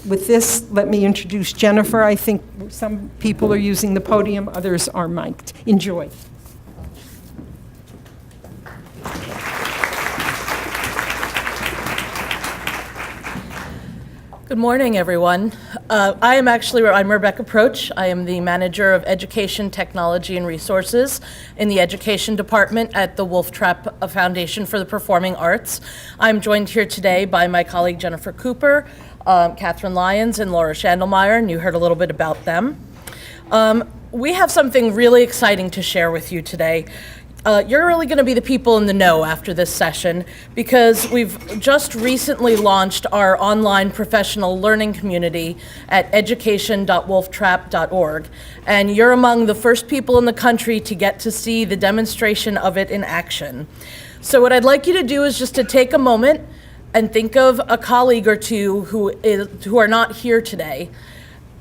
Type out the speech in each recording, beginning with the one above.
with this, let me introduce Jennifer. I think some people are using the podium, others are mic'd. Enjoy. Good morning, everyone. I'm Rebecca Proch. I am the Manager of Education, Technology, and Resources in the Education Department at the Wolf Trap Foundation for the Performing Arts. I'm joined here today by my colleague Jennifer Cooper, Catherine Lyons, and Laura Schandelmeyer, and you heard a little bit about them. We have something really exciting to share with you today. You're really going to be the people in the know after this session because we've just recently launched our online professional learning community at education.wolftrap.org, and you're among the first people in the country to get to see the demonstration of it in action. So what I'd like you to do is just to take a moment and think of a colleague or two who are not here today,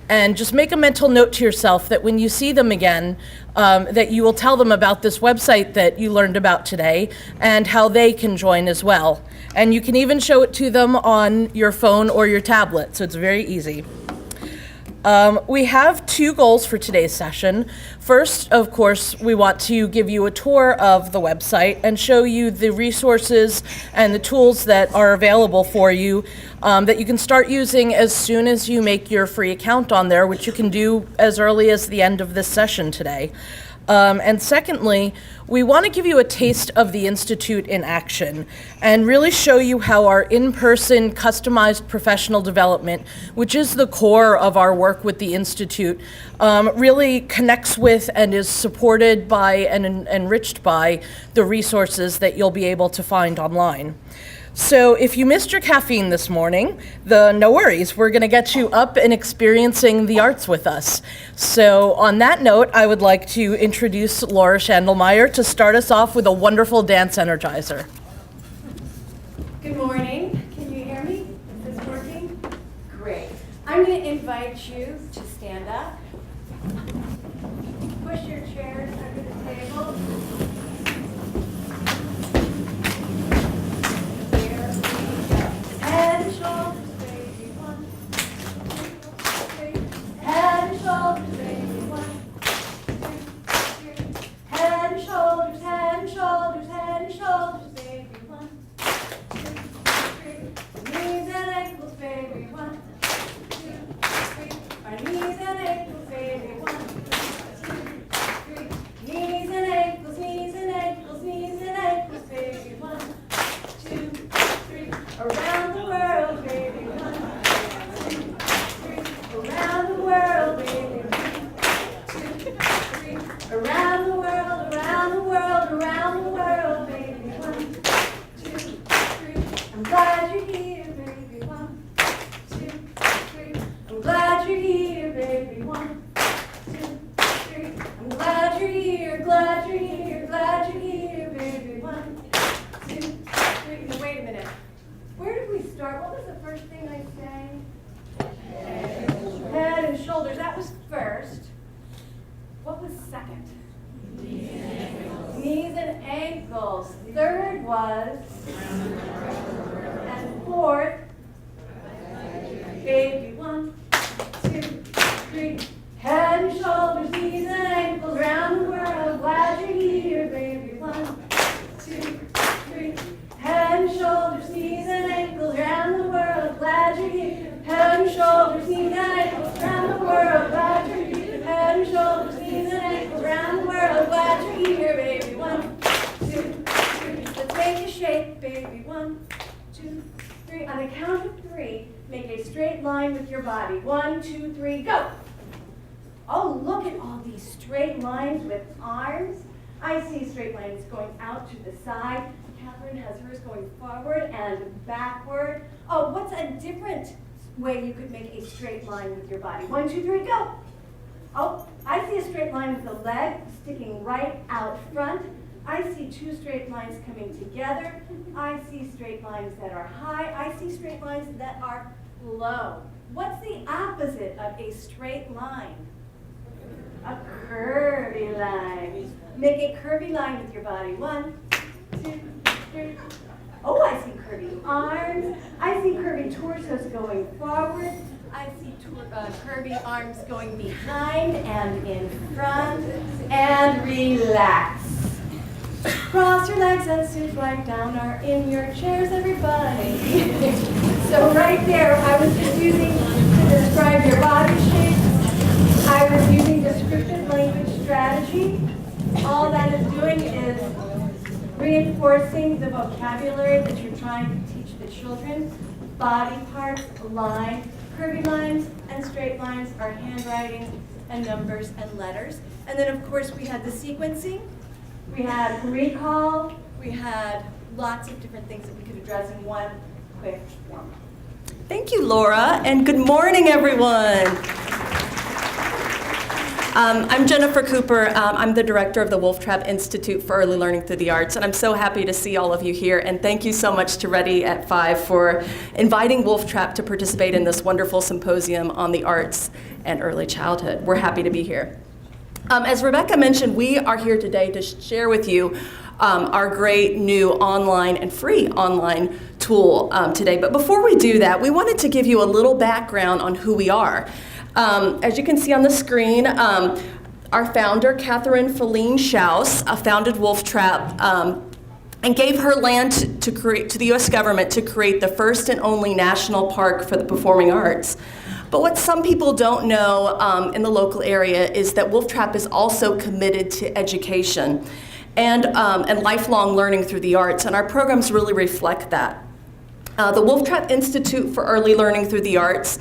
and just make a mental note to yourself that when you see them again, that you will tell them about this website that you learned about today and how they can join as well. And you can even show it to them on your phone or your tablet, so it's very easy. We have two goals for today's session. First, of course, we want to give you a tour of the website and show you the resources and the tools that are available for you that you can start using as soon as you make your free account on there, which you can do as early as the end of this session today. And secondly, we want to give you a taste of the Institute in action and really show you how our in-person customized professional development, which is the core of our work with the Institute, really connects with and is supported by and enriched by the resources that you'll be able to find online. So if you missed your caffeine this morning, no worries, we're going to get you up and experiencing the arts with us. So on that note, I would like to introduce Laura Schandelmeyer to start us off with a wonderful dance energizer. Good morning. Can you hear me? Is this working? Great. I'm going to invite you to stand up. Push your chairs under the table. Head and shoulders, baby, 1, 2, 3. Head and shoulders, baby, 1, 2, 3. Head and shoulders, head and shoulders, head and shoulders, baby, 1, 2, 3. Knees and ankles, baby, 1, 2, 3. Our knees and ankles, baby, 1, 2, 3. Knees and ankles, knees and ankles, knees and ankles, baby, 1, 2, 3. Around the world, baby, 1, 2, 3. Around the world, baby, 1, 2, 3. Around the world, around the world, around the world, baby, 1, 2, 3. I'm glad you're here, baby, 1, 2, 3. I'm glad you're here, baby, 1, 2, 3. I'm glad you're here, glad you're here, glad you're here, baby, 1, 2, 3. Now wait a minute. Where did we start? What was the first thing I sang? Head and shoulders. That was first. What was second? Knees and ankles. Third was. And fourth. Baby, 1, 2, 3. Head and shoulders, knees and ankles, round the world. Glad you're here, baby. 1, 2, 3. Head and shoulders, knees and ankles, round the world, glad you're here. Head and shoulders, knees and ankles, round the world, glad you're here. Head and shoulders, knees and ankles, round the world, glad you're here, baby. 1, 2, 3. Let's make a shape, baby. 1, 2, 3. On the count of 3, make a straight line with your body. 1, 2, 3, go. Oh, look at all these straight lines with arms. I see straight lines going out to the side. Catherine has hers going forward and backward. Oh, what's a different way you could make a straight line with your body? 1, 2, 3, go. Oh, I see a straight line with the leg sticking right out front. I see 2 straight lines coming together. I see straight lines that are high. I see straight lines that are low. What's the opposite of a straight line? A curvy line. Make a curvy line with your body. 1, 2, 3. Oh, I see curvy arms. I see curvy torsos going forward. I see curvy arms going behind and in front. And relax. Cross your legs and sit right down or in your chairs, everybody. So right there, I was just using to describe your body shapes. I was using descriptive language strategy. All that is doing is reinforcing the vocabulary that you're trying to teach the children. Body parts, line, curvy lines, and straight lines are handwriting and numbers and letters. And then, of course, we had the sequencing. We had recall. We had lots of different things that we could address in one quick form. Thank you, Laura, and good morning, everyone. I'm Jennifer Cooper. I'm the director of the Wolf Trap Institute for Early Learning Through the Arts, and I'm so happy to see all of you here. And thank you so much to Ready at 5 for inviting Wolf Trap to participate in this wonderful symposium on the arts and early childhood. We're happy to be here. As Rebecca mentioned, we are here today to share with you our great new online and free online tool today. But before we do that, we wanted to give you a little background on who we are. As you can see on the screen, our founder, Catherine Feline Schaus, founded Wolf Trap and gave her land to the U.S. government to create the first and only national park for the performing arts. But what some people don't know in the local area is that Wolf Trap is also committed to education and lifelong learning through the arts, and our programs really reflect that. The Wolf Trap Institute for Early Learning Through the Arts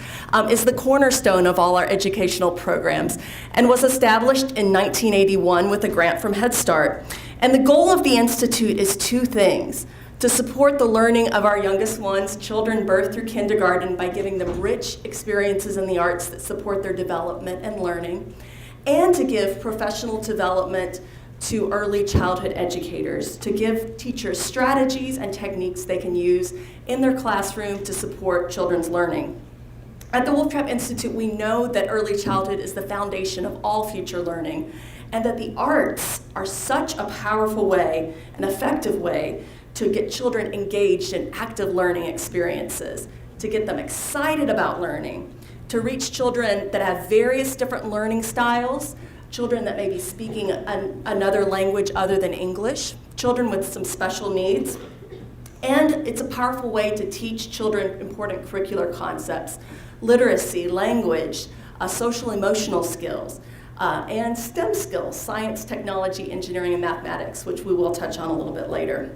is the cornerstone of all our educational programs and was established in 1981 with a grant from Head Start. And the goal of the Institute is two things: to support the learning of our youngest ones, children birth through kindergarten, by giving them rich experiences in the arts that support their development and learning, and to give professional development to early childhood educators, to give teachers strategies and techniques they can use in their classroom to support children's learning. At the Wolf Trap Institute, we know that early childhood is the foundation of all future learning, and that the arts are such a powerful way, an effective way, to get children engaged in active learning experiences, to get them excited about learning, to reach children that have various different learning styles, children that may be speaking another language other than English, children with some special needs. And it's a powerful way to teach children important curricular concepts: literacy, language, social emotional skills, and STEM skills: science, technology, engineering, and mathematics, which we will touch on a little bit later.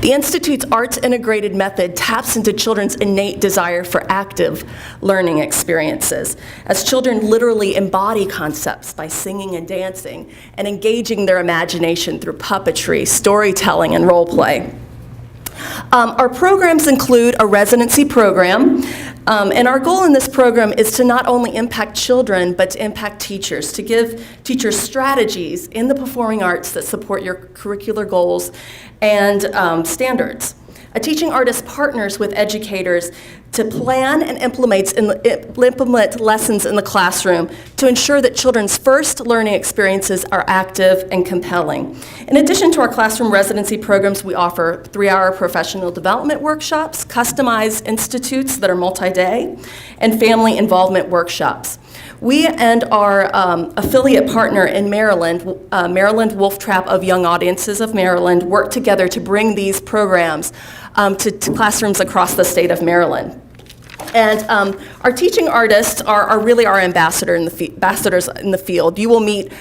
The Institute's arts integrated method taps into children's innate desire for active learning experiences, as children literally embody concepts by singing and dancing and engaging their imagination through puppetry, storytelling, and role play. Our programs include a residency program, and our goal in this program is to not only impact children, but to impact teachers, to give teachers strategies in the performing arts that support your curricular goals and standards. A teaching artist partners with educators to plan and implement lessons in the classroom to ensure that children's first learning experiences are active and compelling. In addition to our classroom residency programs, we offer 3-hour professional development workshops, customized institutes that are multi-day, and family involvement workshops. We and our affiliate partner in Maryland, Maryland Wolf Trap of Young Audiences of Maryland, work together to bring these programs to classrooms across the state of Maryland. And our teaching artists are really our ambassadors in the field. You will meet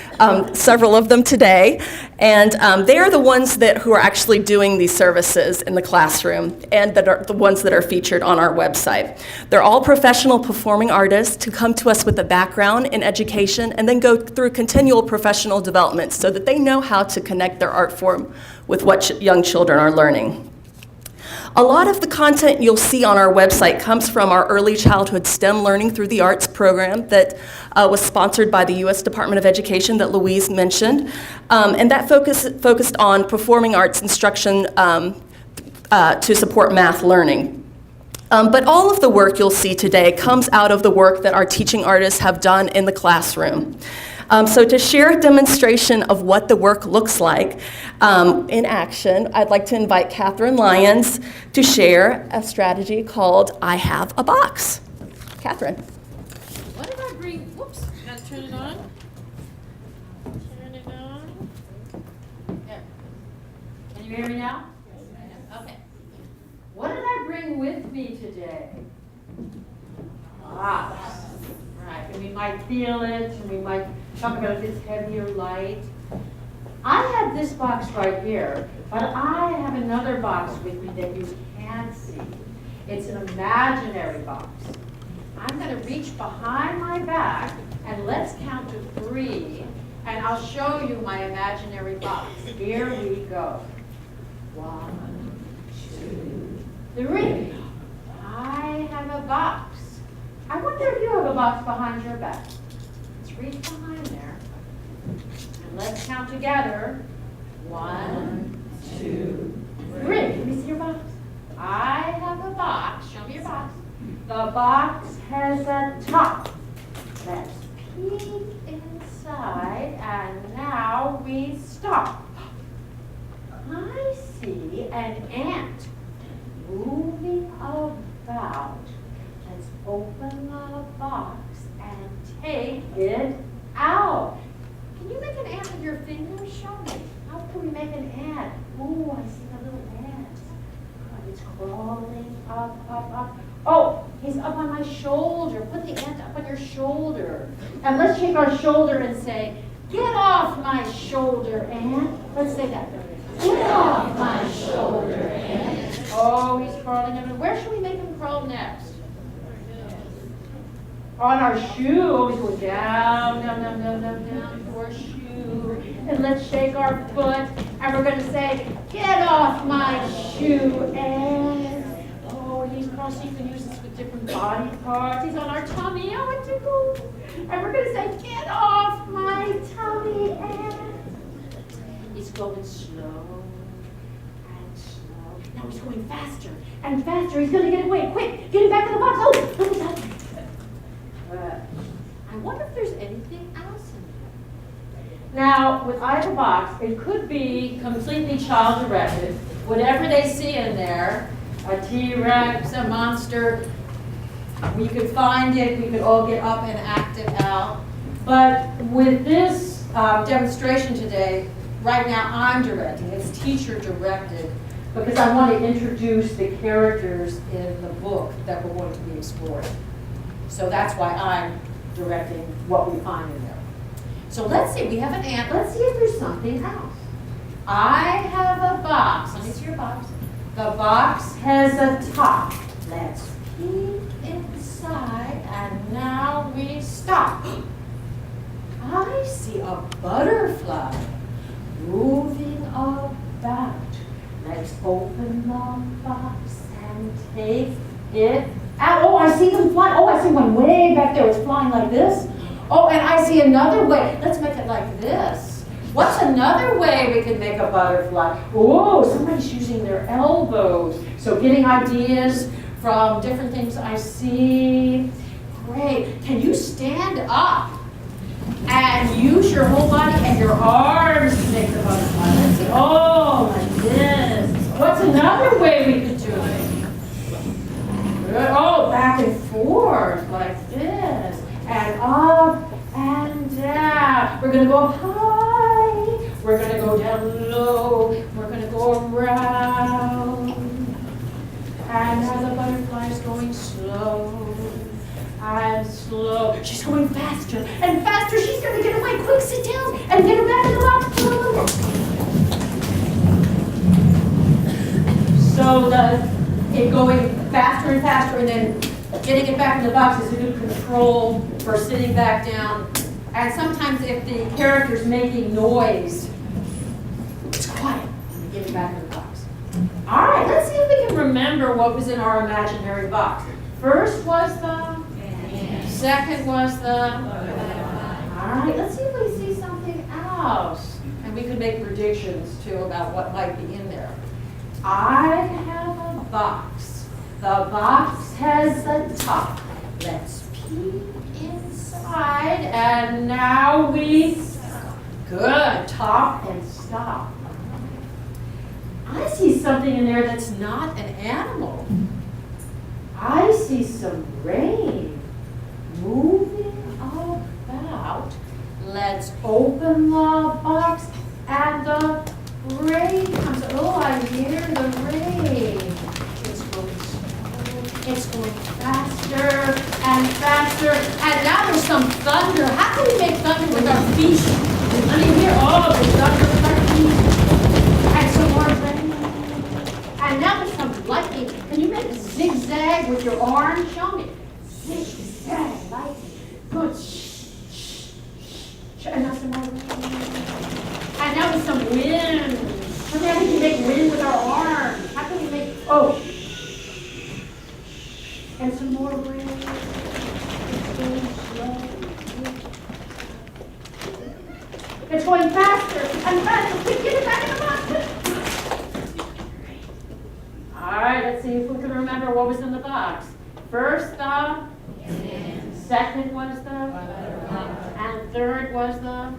several of them today, and they are the ones who are actually doing these services in the classroom, and that are the ones that are featured on our website. They're all professional performing artists who come to us with a background in education and then go through continual professional development so that they know how to connect their art form with what young children are learning. A lot of the content you'll see on our website comes from our Early Childhood STEM Learning Through the Arts program that was sponsored by the U.S. Department of Education that Louise mentioned, and that focused on performing arts instruction to support math learning. But all of the work you'll see today comes out of the work that our teaching artists have done in the classroom. So to share a demonstration of what the work looks like in action, I'd like to invite Catherine Lyons to share a strategy called I Have a Box. Catherine. What did I bring? Whoops, gotta turn it on. Turn it on. There. Can you hear me now? Okay. What did I bring with me today? Box. Right, and we might feel it, and we might talk about if it's heavy or light. I have this box right here, but I have another box with me that you can't see. It's an imaginary box. I'm going to reach behind my back, and let's count to 3, and I'll show you my imaginary box. Here we go. 1, 2, 3. I have a box. I wonder if you have a box behind your back. Let's reach behind there. And let's count together. 1, 2, 3. Let me see your box. I have a box. Show me your box. The box has a top. Let's peek inside, and now we stop. I see an ant moving about. Let's open the box and take it out. Can you make an ant with your fingers? Show me. How can we make an ant? Ooh, I see a little ant. God, it's crawling up, up, up. Oh, he's up on my shoulder. Put the ant up on your shoulder. And let's shake our shoulder and say, get off my shoulder, ant. Let's say that. Get off my shoulder, ant. Oh, he's crawling under. Where should we make him crawl next? On our shoe. Oh, he's going down, down, down, down, down, down to our shoe. And let's shake our foot. And we're going to say, get off my shoe, ant. Oh, he's crossing. You can use this with different body parts. He's on our tummy. Oh, it tickles. And we're going to say, get off my tummy, ant. He's going slow and slow. Now he's going faster and faster. He's going to get away. Quick, get him back in the box. Oh, look at that. I wonder if there's anything else in there. Now, with either box, it could be completely child-directed. Whatever they see in there, a T-Rex, a monster, we could find it, we could all get up and act it out. But with this demonstration today, right now I'm directing, it's teacher-directed, because I want to introduce the characters in the book that we're going to be exploring. So that's why I'm directing what we find in there. So let's see, we have an ant. Let's see if there's something else. I have a box. Let me see your box. The box has a top. Let's peek inside, and now we stop. I see a butterfly moving about. Let's open the box and take it out. Oh, I see them flying. Oh, I see one way back there. It's flying like this. Oh, and I see another way. Let's make it like this. What's another way we can make a butterfly? Oh, somebody's using their elbows. So getting ideas from different things I see. Great. Can you stand up and use your whole body and your arms to make the butterfly? Let's see. Oh, like this. What's another way we could do it? Good. Oh, back and forth like this. And up and down. We're going to go up high. We're going to go down low. We're going to go around. And now the butterfly's going slow and slow. She's going faster and faster. She's going to get away. Quick, sit down and get her back in the box. So it going faster and faster, and then getting it back in the box is a good control for sitting back down. And sometimes if the character's making noise, it's quiet when you get it back in the box. All right, let's see if we can remember what was in our imaginary box. First was the, second was the, all right, let's see if we see something else. And we could make predictions too about what might be in there. I have a box. The box has a top. Let's peek inside, and now we, good, top and stop. I see something in there that's not an animal. I see some rain. open the box, and the rain comes. Oh, I hear the rain. It's going slow. It's going faster and faster. And now there's some thunder. How can we make thunder with our feet? Let me hear all the thunder with our feet. And some more rain. And now there's some lightning. Can you make a zigzag with your arm? Show me. Zigzag lightning. Good. And now some more rain. And now there's some wind. How can we make wind with our arms? How can we make, oh. And some more rain. It's going slow. It's going faster and faster. Quick, get it back in the box. All right, let's see if we can remember what was in the box. First, the second was the, and third was the.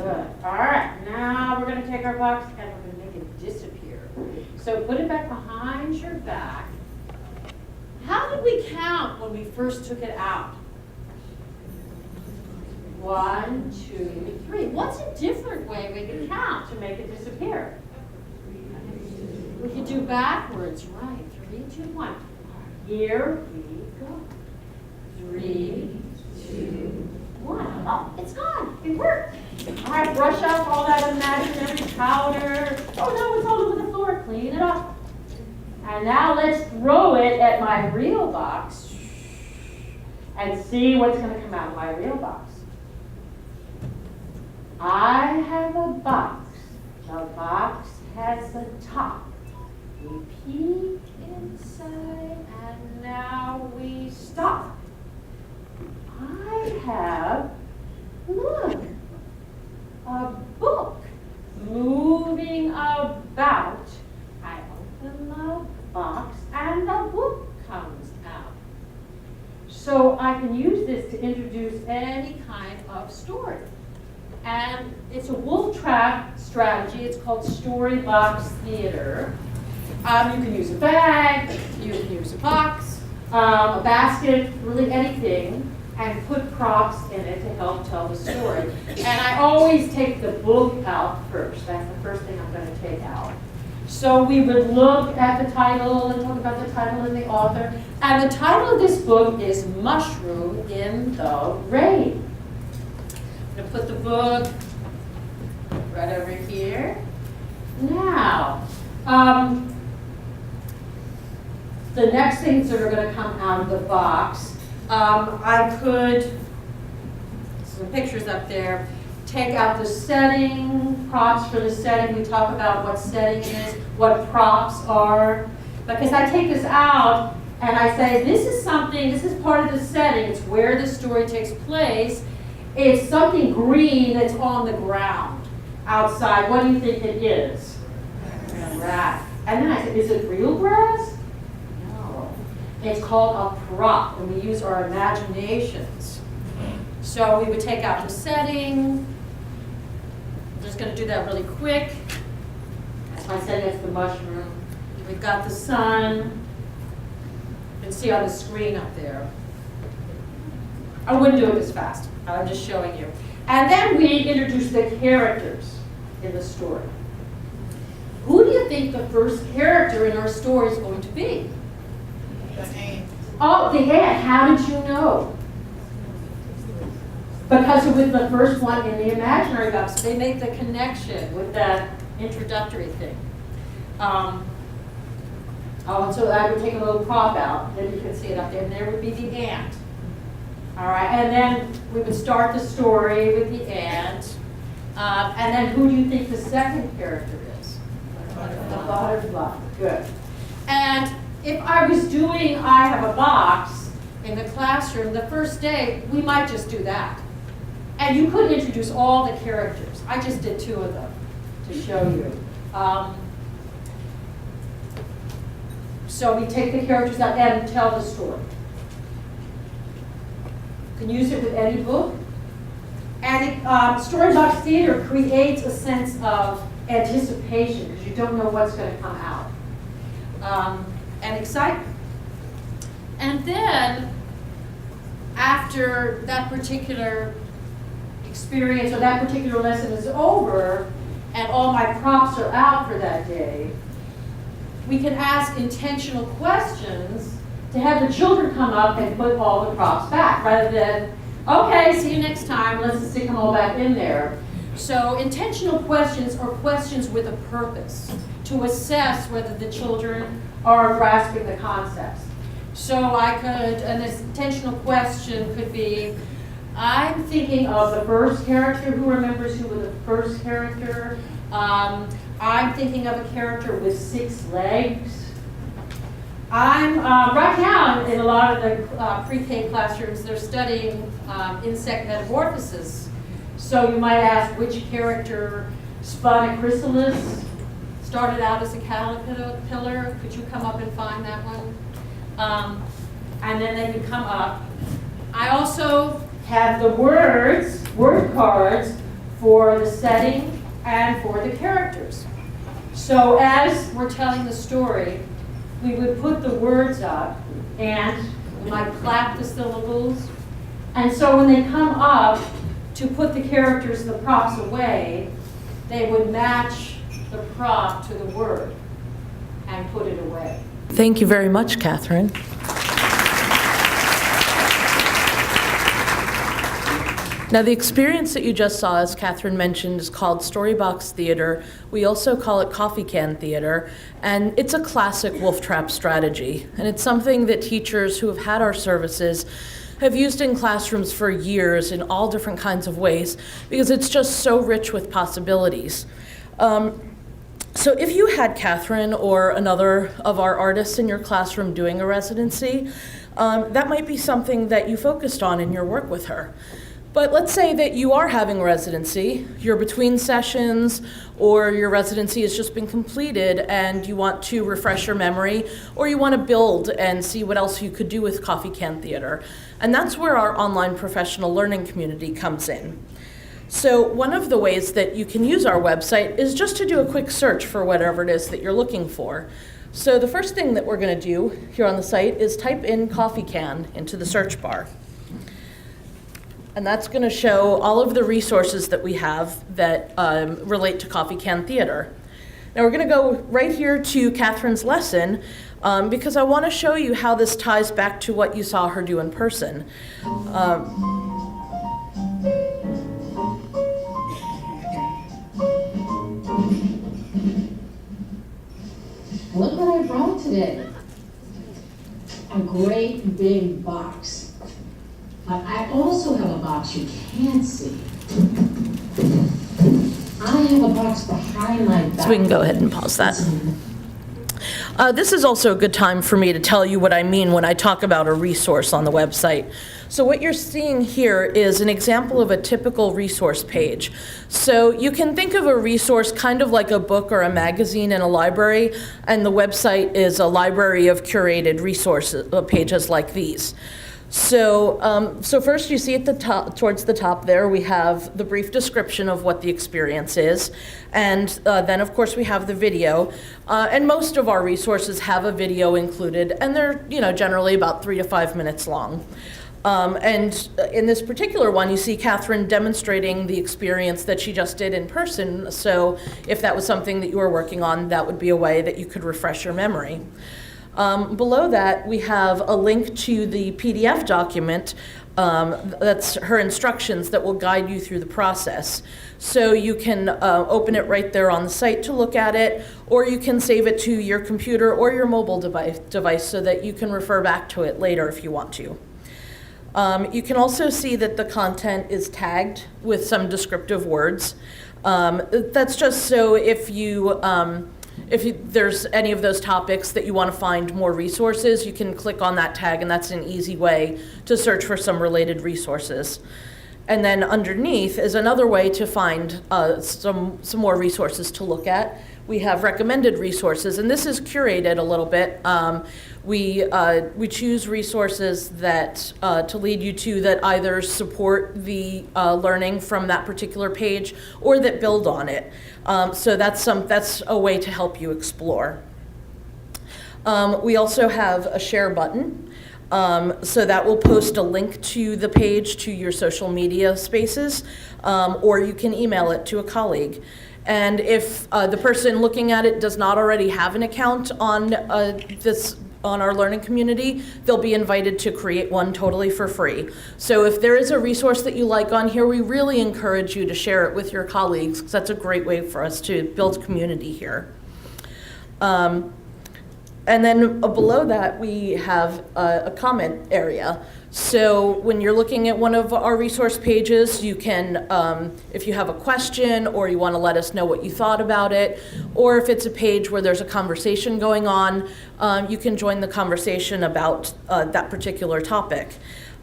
Good. All right, now we're going to take our box and we're going to make it disappear. So put it back behind your back. How did we count when we first took it out? 1, 2, 3. What's a different way we can count to make it disappear? We could do backwards, right? 3, 2, 1. Here we go. 3, 2, 1. Oh, it's gone. It worked. All right, brush off all that imaginary powder. Oh no, it's all over the floor. Clean it up. And now let's throw it at my real box and see what's going to come out of my real box. I have a box. The box has a top. We peek inside and now we stop. I have, look, a book moving about. I open the box and the book comes out. So I can use this to introduce any kind of story. And it's a wolf trap strategy. It's called story box theater. You can use a bag, you can use a box, a basket, really anything, and put props in it to help tell the story. And I always take the book out first. That's the first thing I'm going to take out. So we would look at the title and talk about the title and the author. And the title of this book is Mushroom in the Rain. I'm going to put the book right over here. Now, the next things that are going to come out of the box, I could, some pictures up there, take out the setting, props for the setting. We talk about what setting is, what props are. Because I take this out and I say, this is something, this is part of the setting. It's where the story takes place. It's something green that's on the ground outside. What do you think it is? Grass. And then I said, is it real grass? No. It's called a prop, and we use our imaginations. So we would take out the setting. I'm just going to do that really quick. That's my setting, that's the mushroom. We've got the sun. You can see on the screen up there. I wouldn't do it as fast. I'm just showing you. And then we introduce the characters in the story. Who do you think the first character in our story is going to be? The ant. Oh, the ant. How did you know? Because it was the first one in the imaginary box. They make the connection with that introductory thing. Oh, and so I would take a little prop out, then you can see it up there, and there would be the ant. All right, and then we would start the story with the ant. And then who do you think the second character is? The butterfly. Good. And if I was doing I have a box in the classroom, the first day, we might just do that. And you could introduce all the characters. I just did 2 of them to show you. So we take the characters out and tell the story. You can use it with any book. And storybox theater creates a sense of anticipation because you don't know what's going to come out. And excitement. And then, after that particular experience or that particular lesson is over and all my props are out for that day, we can ask intentional questions to have the children come up and put all the props back, rather than, okay, see you next time, let's stick them all back in there. So intentional questions are questions with a purpose to assess whether the children are grasping the concepts. So an intentional question could be, I'm thinking of the first character. Who remembers who was the first character? I'm thinking of a character with 6 legs. I'm right now in a lot of the pre-K classrooms, they're studying insect metamorphosis. So you might ask which character spun a chrysalis, started out as a caterpillar. Could you come up and find that one? And then they could come up. I also have the word cards for the setting and for the characters. So as we're telling the story, we would put the words up and we might clap the syllables. And so when they come up to put the characters, the props away, they would match the prop to the word and put it away. Thank you very much, Catherine. Now, the experience that you just saw, as Catherine mentioned, is called Storybox Theater. We also call it Coffee Can Theater, and it's a classic wolf trap strategy. And it's something that teachers who have had our services have used in classrooms for years in all different kinds of ways, because it's just so rich with possibilities. So if you had Catherine or another of our artists in your classroom doing a residency, that might be something that you focused on in your work with her. But let's say that you are having a residency, you're between sessions, or your residency has just been completed and you want to refresh your memory, or you want to build and see what else you could do with Coffee Can Theater. And that's where our online professional learning community comes in. So one of the ways that you can use our website is just to do a quick search for whatever it is that you're looking for. So the first thing that we're going to do here on the site is type in Coffee Can into the search bar. And that's going to show all of the resources that we have that relate to Coffee Can Theater. Now we're going to go right here to Catherine's lesson because I want to show you how this ties back to what you saw her do in person. Look what I brought today. A great big box. But I also have a box you can't see. I have a box behind my back. So we can go ahead and pause that. This is also a good time for me to tell you what I mean when I talk about a resource on the website. So what you're seeing here is an example of a typical resource page. So you can think of a resource kind of like a book or a magazine in a library, and the website is a library of curated resources pages like these. So first you see at the top, towards the top there, we have the brief description of what the experience is, and then of course we have the video, and most of our resources have a video included, and they're generally about 3 to 5 minutes long. And in this particular one, you see Catherine demonstrating the experience that she just did in person. So if that was something that you were working on, that would be a way that you could refresh your memory. Below that, we have a link to the PDF document. That's her instructions that will guide you through the process. So you can open it right there on the site to look at it, or you can save it to your computer or your mobile device so that you can refer back to it later if you want to. You can also see that the content is tagged with some descriptive words. That's just so if there's any of those topics that you want to find more resources, you can click on that tag, and that's an easy way to search for some related resources. And then underneath is another way to find some more resources to look at. We have recommended resources, and this is curated a little bit. We choose resources that to lead you to that either support the learning from that particular page or that build on it. So that's a way to help you explore. We also have a share button. So that will post a link to the page to your social media spaces, or you can email it to a colleague. And if the person looking at it does not already have an account on on our learning community, they'll be invited to create one totally for free. So if there is a resource that you like on here, we really encourage you to share it with your colleagues, because that's a great way for us to build community here. And then below that, we have a comment area. So when you're looking at one of our resource pages, you can, if you have a question or you want to let us know what you thought about it, or if it's a page where there's a conversation going on, you can join the conversation about that particular topic.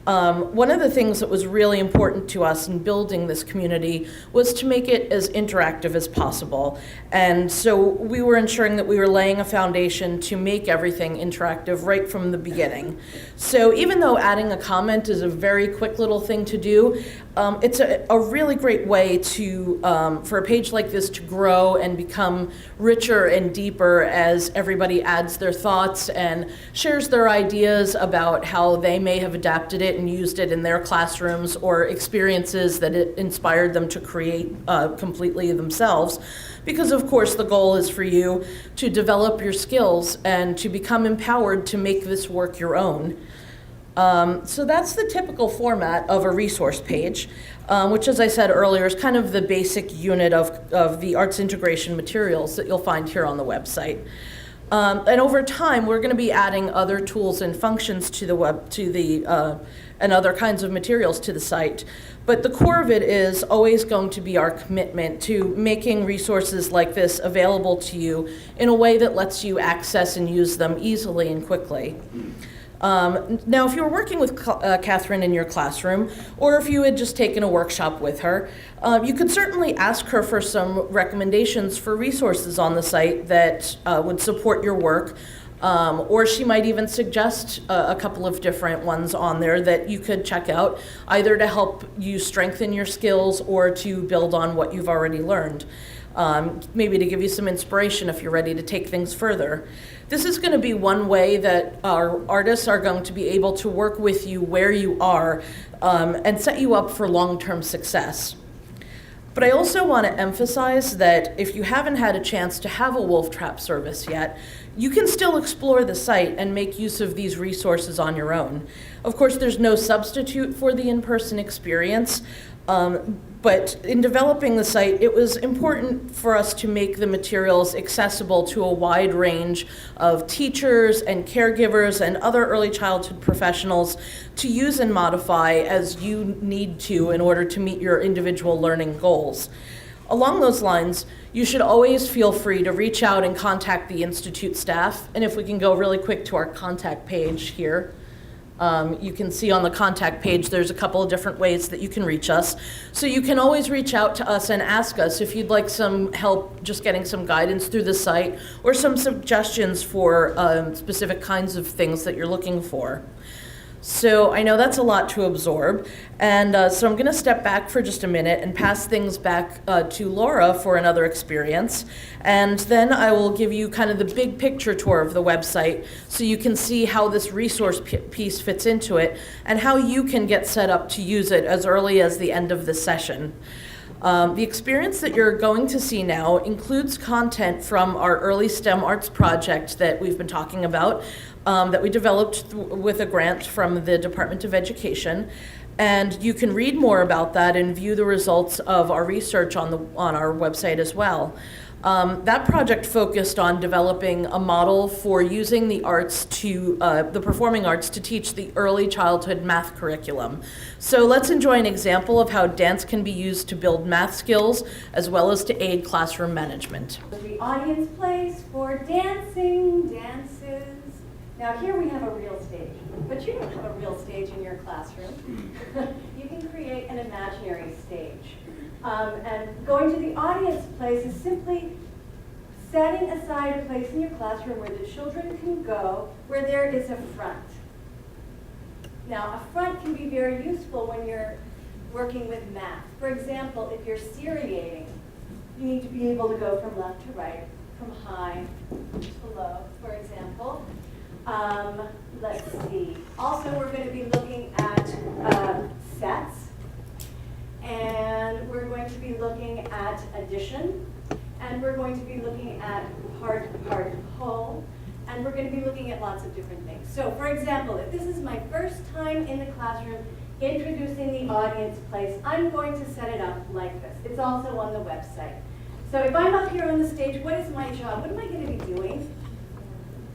One of the things that was really important to us in building this community was to make it as interactive as possible. And so we were ensuring that we were laying a foundation to make everything interactive right from the beginning. So even though adding a comment is a very quick little thing to do, it's a really great way to for a page like this to grow and become richer and deeper as everybody adds their thoughts and shares their ideas about how they may have adapted it and used it in their classrooms, or experiences that it inspired them to create completely themselves. Because of course the goal is for you to develop your skills and to become empowered to make this work your own. So that's the typical format of a resource page, which, as I said earlier, is kind of the basic unit of the arts integration materials that you'll find here on the website. And over time, we're going to be adding other tools and functions to the and other kinds of materials to the site. But the core of it is always going to be our commitment to making resources like this available to you in a way that lets you access and use them easily and quickly. Now, if you were working with Catherine in your classroom, or if you had just taken a workshop with her, you could certainly ask her for some recommendations for resources on the site that would support your work, or she might even suggest a couple of different ones on there that you could check out, either to help you strengthen your skills or to build on what you've already learned. Maybe to give you some inspiration if you're ready to take things further. This is going to be one way that our artists are going to be able to work with you where you are and set you up for long-term success. But I also want to emphasize that if you haven't had a chance to have a Wolf Trap service yet, you can still explore the site and make use of these resources on your own. Of course, there's no substitute for the in-person experience, but in developing the site, it was important for us to make the materials accessible to a wide range of teachers and caregivers and other early childhood professionals to use and modify as you need to in order to meet your individual learning goals. Along those lines, you should always feel free to reach out and contact the Institute staff. And if we can go really quick to our contact page here. You can see on the contact page there's a couple of different ways that you can reach us. So you can always reach out to us and ask us if you'd like some help just getting some guidance through the site, or some suggestions for specific kinds of things that you're looking for. So I know that's a lot to absorb, and so I'm going to step back for just a minute and pass things back to Laura for another experience, and then I will give you kind of the big picture tour of the website so you can see how this resource piece fits into it and how you can get set up to use it as early as the end of the session. The experience that you're going to see now includes content from our early STEM arts project that we've been talking about, that we developed with a grant from the Department of Education. And you can read more about that and view the results of our research on our website as well. That project focused on developing a model for using the arts the performing arts to teach the early childhood math curriculum. So let's enjoy an example of how dance can be used to build math skills as well as to aid classroom management. The audience place for dancing dances. Now here we have a real stage, but you don't have a real stage in your classroom. You can create an imaginary stage. And going to the audience place is simply setting aside a place in your classroom where the children can go, where there is a front. Now, a front can be very useful when you're working with math. For example, if you're seriating, you need to be able to go from left to right, from high to low, for example. let's see. Also, we're going to be looking at sets. And we're going to be looking at addition. And we're going to be looking at part, whole. And we're going to be looking at lots of different things. So, for example, if this is my first time in the classroom introducing the audience place, I'm going to set it up like this. It's also on the website. So if I'm up here on the stage, what is my job? What am I going to be doing?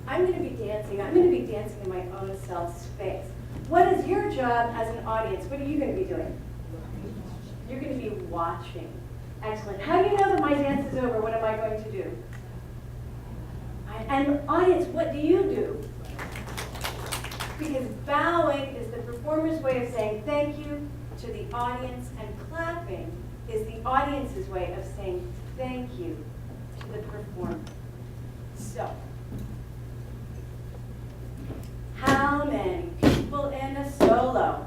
I'm going to be dancing. I'm going to be dancing in my own self-space. What is your job as an audience? What are you going to be doing? You're going to be watching. Excellent. How do you know that my dance is over? What am I going to do? And audience, what do you do? Because bowing is the performer's way of saying thank you to the audience, and clapping is the audience's way of saying thank you to the performer. So, how many people in a solo?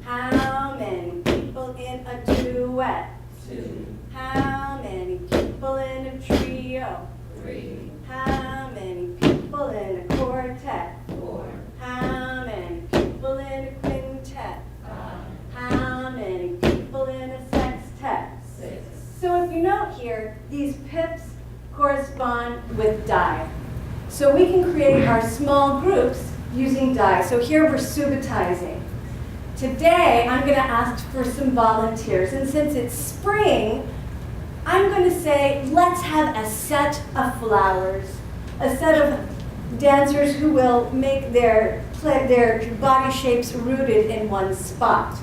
How many people in a duet? 2. How many people in a trio? 3. How many people in a quartet? 4. How many people in a quintet? 5. How many people in a sextet? 6. So if you note here, these pips correspond with die. So we can create our small groups using die. So here we're subitizing. Today, I'm going to ask for some volunteers. And since it's spring, I'm going to say, let's have a set of flowers, a set of dancers who will make their body shapes rooted in one spot.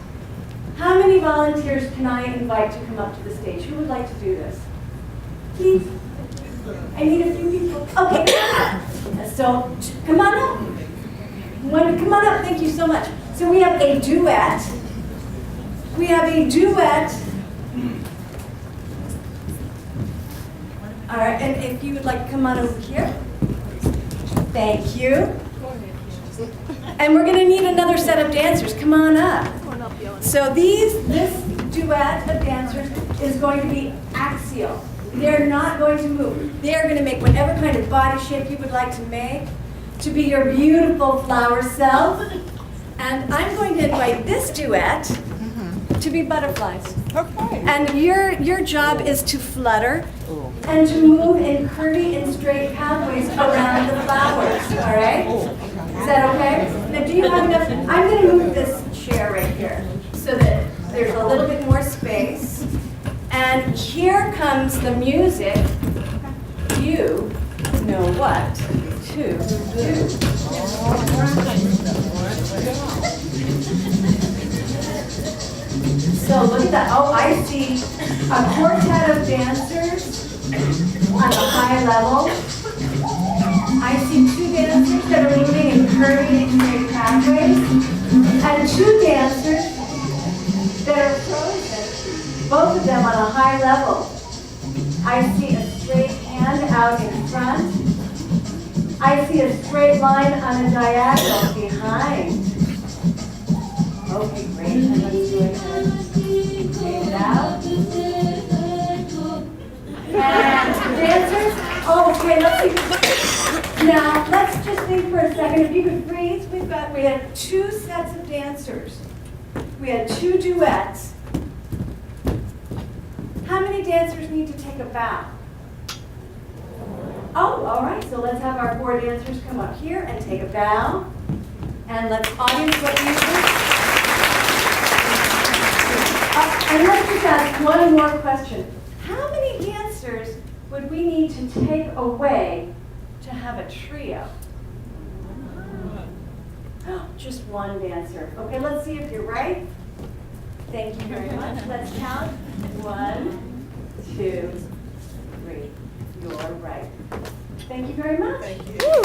How many volunteers can I invite to come up to the stage? Who would like to do this? Please. I need a few people. Okay. So come on up. Come on up. Thank you so much. So we have a duet. We have a duet. All right, and if you would like to come on over here. Thank you. And we're going to need another set of dancers. Come on up. So this duet of dancers is going to be axial. They're not going to move. They're going to make whatever kind of body shape you would like to make to be your beautiful flower self. And I'm going to invite this duet to be butterflies. Okay. And your job is to flutter and to move in curvy and straight pathways around the flowers, all right? Is that okay? Now, do you have enough? I'm going to move this chair right here so that there's a little bit more space. And here comes the music. You know what to do. So look at that. Oh, I see a quartet of dancers on a high level. I see 2 dancers that are moving in curvy and straight pathways, and 2 dancers that are frozen, both of them on a high level. I see a straight hand out in front. I see a straight line on a diagonal behind. Okay, great. And let's do it. Take it out. And dancers. Oh, okay, let's see. Now, let's just think for a second. If you could freeze, we had 2 sets of dancers. We had 2 duets. How many dancers need to take a bow? Oh, all right, so let's have our 4 dancers come up here and take a bow. And let's audience what you do. And let's just ask one more question. How many dancers would we need to take away to have a trio? Just 1 dancer. Okay, let's see if you're right. Thank you very much. Let's count. 1, 2, 3. You're right. Thank you very much. Thank you.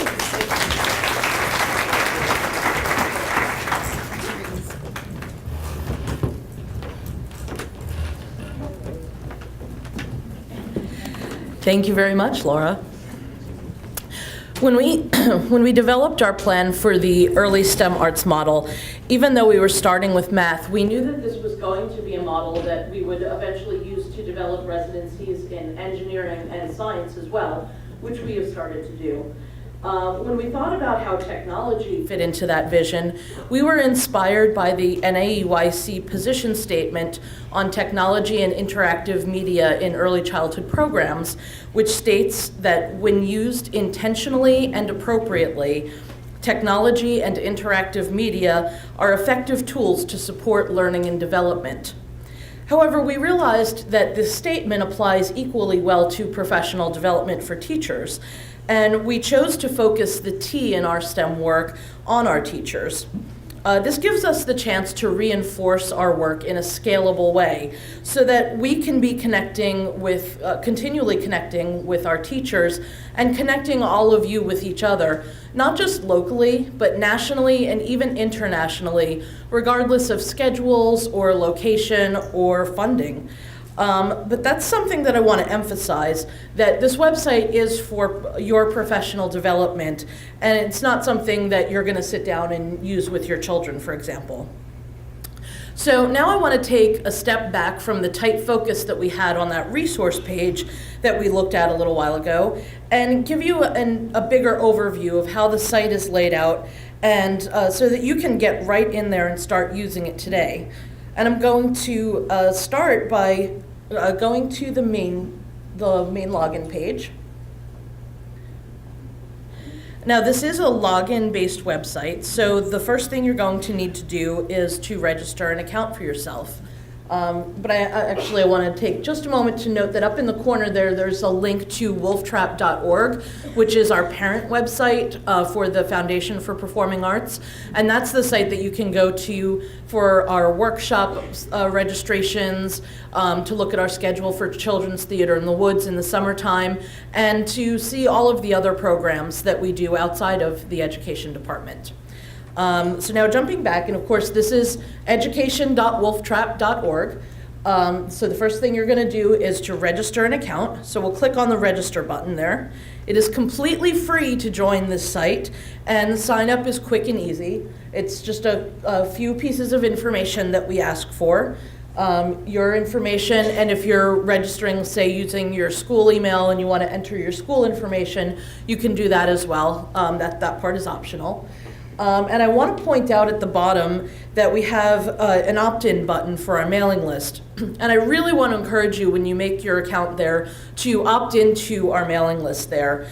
Thank you very much, Laura. When we developed our plan for the early STEM arts model, even though we were starting with math, we knew that this was going to be a model that we would eventually use to develop residencies in engineering and science as well, which we have started to do. When we thought about how technology fit into that vision, we were inspired by the NAEYC position statement on technology and interactive media in early childhood programs, which states that when used intentionally and appropriately, technology and interactive media are effective tools to support learning and development. However, we realized that this statement applies equally well to professional development for teachers, and we chose to focus the T in our STEM work on our teachers. This gives us the chance to reinforce our work in a scalable way so that we can be continually connecting with our teachers and connecting all of you with each other, not just locally, but nationally and even internationally, regardless of schedules or location or funding. But that's something that I want to emphasize, that this website is for your professional development, and it's not something that you're going to sit down and use with your children, for example. So now I want to take a step back from the tight focus that we had on that resource page that we looked at a little while ago, and give you a bigger overview of how the site is laid out, and so that you can get right in there and start using it today. And I'm going to start by going to the main login page. Now, this is a login-based website, so the first thing you're going to need to do is to register an account for yourself. But I want to take just a moment to note that up in the corner there's a link to wolftrap.org, which is our parent website for the Foundation for Performing Arts. And that's the site that you can go to for our workshop registrations, to look at our schedule for Children's Theater in the Woods in the summertime, and to see all of the other programs that we do outside of the Education Department. So now jumping back, and of course this is education.wolftrap.org. So the first thing you're going to do is to register an account. So we'll click on the register button there. It is completely free to join this site, and the sign up is quick and easy. It's just a few pieces of information that we ask for. Your information, and if you're registering, say, using your school email and you want to enter your school information, you can do that as well. That part is optional. And I want to point out at the bottom that we have an opt-in button for our mailing list. And I really want to encourage you, when you make your account there, to opt into our mailing list there.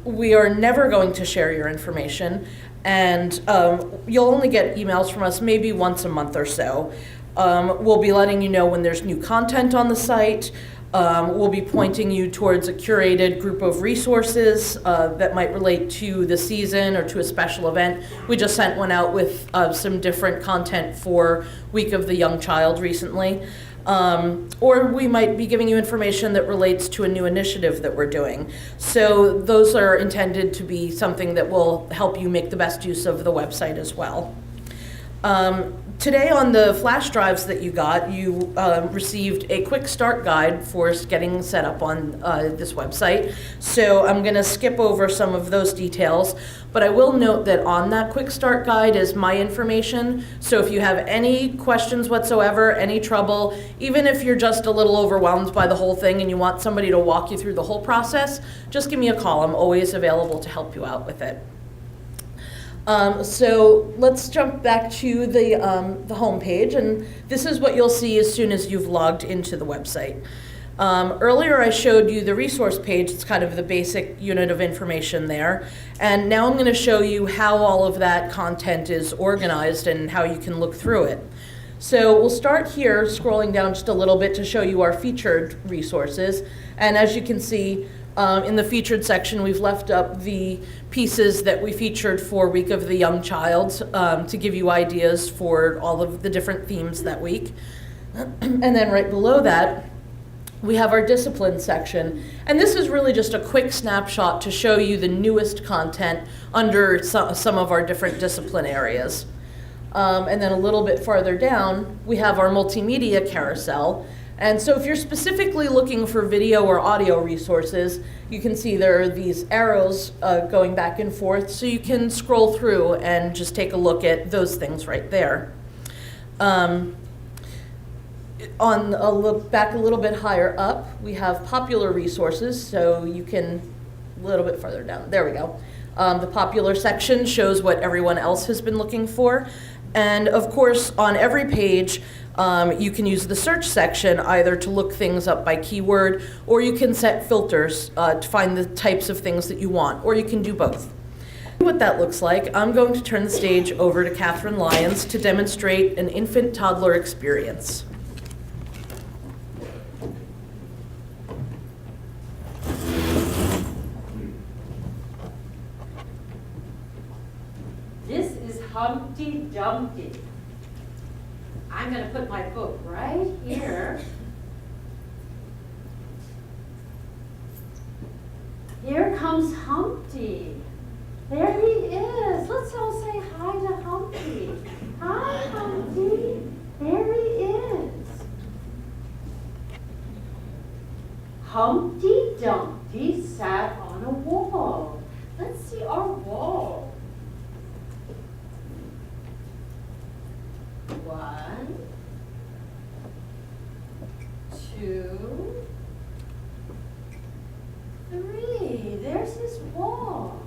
We are never going to share your information, and you'll only get emails from us maybe once a month or so. We'll be letting you know when there's new content on the site. We'll be pointing you towards a curated group of resources that might relate to the season or to a special event. We just sent one out with some different content for Week of the Young Child recently. Or we might be giving you information that relates to a new initiative that we're doing. So those are intended to be something that will help you make the best use of the website as well. Today on the flash drives that you got, you received a quick start guide for getting set up on this website. So I'm going to skip over some of those details, but I will note that on that quick start guide is my information. So if you have any questions whatsoever, any trouble, even if you're just a little overwhelmed by the whole thing and you want somebody to walk you through the whole process, just give me a call. I'm always available to help you out with it. So let's jump back to the home page, and this is what you'll see as soon as you've logged into the website. Earlier I showed you the resource page. It's kind of the basic unit of information there, and now I'm going to show you how all of that content is organized and how you can look through it. So we'll start here, scrolling down just a little bit to show you our featured resources, and as you can see, in the featured section, we've left up the pieces that we featured for Week of the Young Child to give you ideas for all of the different themes that week. And then right below that, we have our discipline section. And this is really just a quick snapshot to show you the newest content under some of our different discipline areas. And then a little bit farther down, we have our multimedia carousel. And so if you're specifically looking for video or audio resources, you can see there are these arrows going back and forth, so you can scroll through and just take a look at those things right there. Back a little bit higher up, we have popular resources, so you can a little bit further down. There we go. The popular section shows what everyone else has been looking for. And of course, on every page, you can use the search section either to look things up by keyword, or you can set filters to find the types of things that you want, or you can do both. What that looks like, I'm going to turn the stage over to Catherine Lyons to demonstrate an infant-toddler experience. This is Humpty Dumpty. I'm going to put my book right here. Here comes Humpty. There he is. Let's all say hi to Humpty. Hi, Humpty. There he is. Humpty Dumpty sat on a wall. Let's see our wall. 1, 2, 3. There's his wall.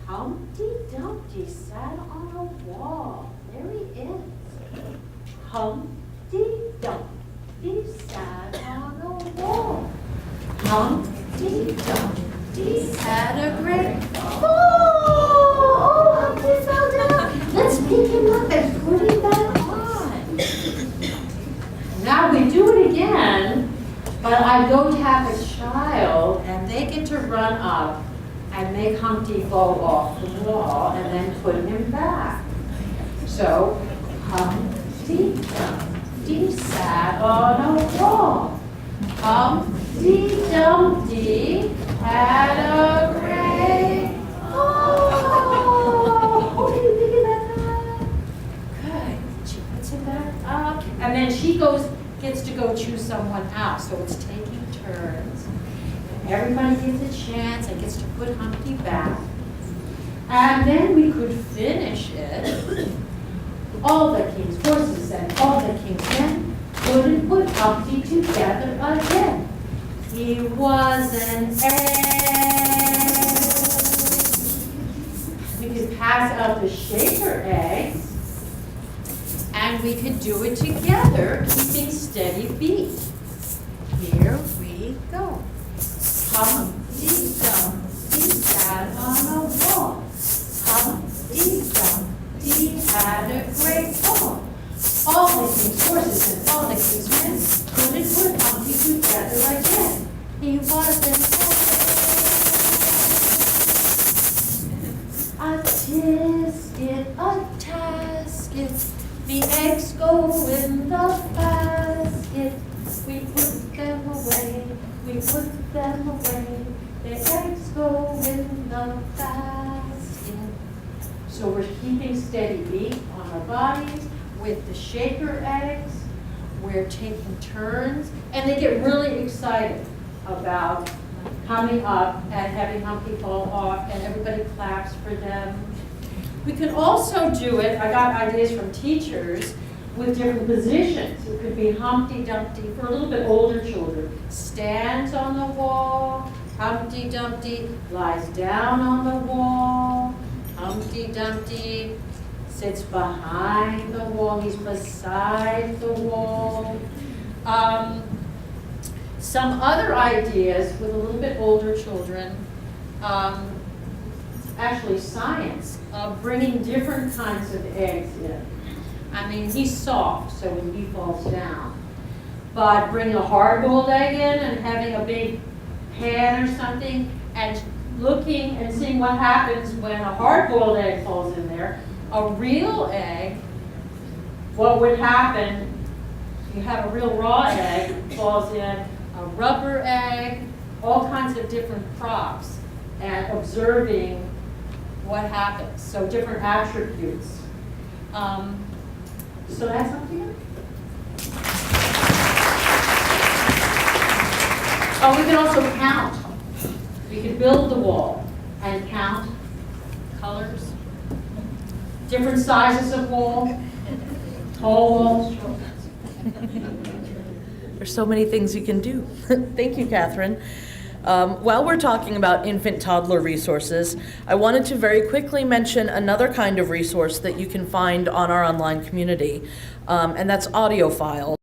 Humpty Dumpty sat on a wall. There he is. Humpty Dumpty sat on a wall. Humpty Dumpty had a great fall. Oh, Humpty fell down. Let's pick him up and put him back on. Now we do it again, but I go tap a child and they get to run up and make Humpty fall off the wall and then put him back. So Humpty Dumpty sat on a wall. Humpty Dumpty had a great fall. What do you think about that? Good. She puts him back up. And then she gets to go choose someone else. So it's taking turns. Everybody gets a chance and gets to put Humpty back. And then we could finish it. All the king's horses and all the king's men couldn't put Humpty together again. He was an egg. We could pass out the shaker eggs, and we could do it together, keeping steady beat. Here we go. Humpty Dumpty sat on a wall. Humpty Dumpty had a great fall. All the king's horses and all the king's men couldn't put Humpty together again. He wasn't a tisket, a tasket. The eggs go in the basket. We put them away. We put them away. The eggs go in the basket. So we're keeping steady beat on our bodies with the shaker eggs. We're taking turns, and they get really excited about coming up and having Humpty fall off, and everybody claps for them. We can also do it, I got ideas from teachers, with different positions. It could be Humpty Dumpty for a little bit older children. Stands on the wall. Humpty Dumpty lies down on the wall. Humpty Dumpty sits behind the wall. He's beside the wall. Some other ideas with a little bit older children, actually science, bringing different kinds of eggs in. I mean, he's soft, so when he falls down. But bringing a hard-boiled egg in and having a big pan or something, and looking and seeing what happens when a hard-boiled egg falls in there. A real egg, what would happen, you have a real raw egg, falls in a rubber egg, all kinds of different props, and observing what happens. So different attributes. So that's up here. Oh, we can also count. We could build the wall and count colors, different sizes of wall, tall walls, There's so many things you can do. Thank you, Catherine. While we're talking about infant toddler resources, I wanted to very quickly mention another kind of resource that you can find on our online community, and that's audio files.